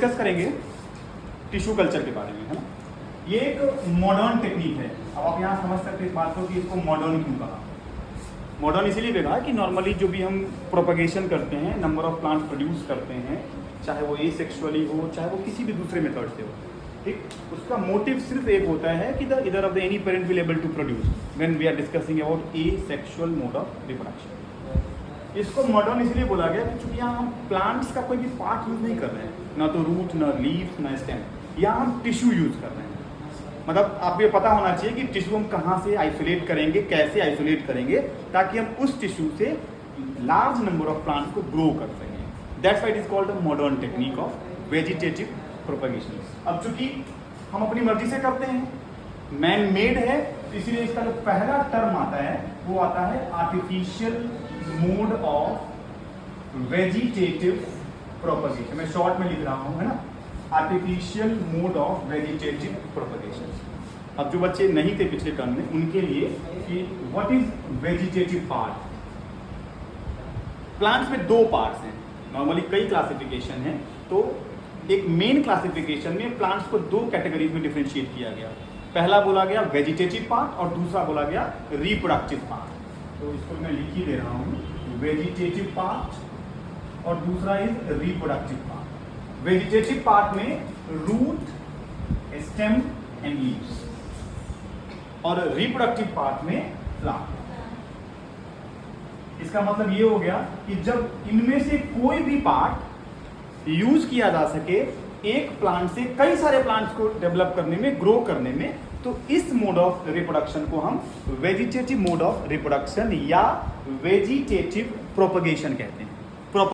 Discuss करेंगे tissue culture के बारे में, है ना। ये एक मॉडर्न टेक्निक है। अब आप यहाँ समझ सकते हैं इस बात को कि इसको मॉडर्न क्यों कहा। मॉडर्न इसीलिए कहा कि नॉर्मली जो भी हम प्रोपगेशन करते हैं, नंबर ऑफ प्लांट्स प्रोड्यूस करते हैं, चाहे वो एसेक्सुअली हो चाहे वो किसी भी दूसरे मेथड से हो, ठीक, उसका मोटिव सिर्फ एक होता है कि the either of the any parent will able to produce when we are discussing about asexual mode of reproduction. इसको मॉडर्न इसलिए बोला गया कि चूंकि यहाँ हम प्लांट्स का कोई भी पार्ट यूज नहीं कर रहे हैं, ना तो रूट, ना लीफ, ना स्टेम, यहाँ हम टिश्यू यूज कर रहे हैं। मतलब आपको ये पता होना चाहिए कि टिश्यू हम कहाँ से आइसोलेट करेंगे, कैसे आइसोलेट करेंगे, ताकि हम उस टिश्यू से लार्ज नंबर ऑफ प्लांट्स को ग्रो कर सकें। That's why it is called the modern technique of vegetative propagation. अब चूंकि हम अपनी मर्जी से करते हैं, मैन मेड है, इसीलिए इसका जो पहला टर्म आता है वो आता है artificial mode of vegetative propagation. मैं शॉर्ट में लिख रहा हूं, है ना, artificial mode of vegetative propagation. अब जो बच्चे नहीं थे पिछले टर्म में, उनके लिए कि what is vegetative part. Plants में दो पार्ट्स हैं, नॉर्मली कई क्लासिफिकेशन है, तो एक मेन क्लासिफिकेशन में प्लांट्स को दो कैटेगरीज में डिफरेंशिएट किया गया। पहला बोला गया वेजिटेटिव पार्ट और दूसरा बोला गया रिप्रोडक्टिव पार्ट। तो इसको मैं लिख ही दे रहा हूं, वेजिटेटिव पार्ट और दूसरा is reproductive part. Vegetative part में रूट, स्टेम एंड लीव्स, और रिप्रोडक्टिव पार्ट में फ्लावर। इसका मतलब ये हो गया कि जब इनमें से कोई भी पार्ट यूज किया जा सके एक प्लांट से कई सारे प्लांट्स को डेवलप करने में, ग्रो करने में, तो इस मोड ऑफ रिप्रोडक्शन को हम वेजिटेटिव मोड ऑफ रिप्रोडक्शन या वेजिटेटिव प्रोपगेशन कहते हैं।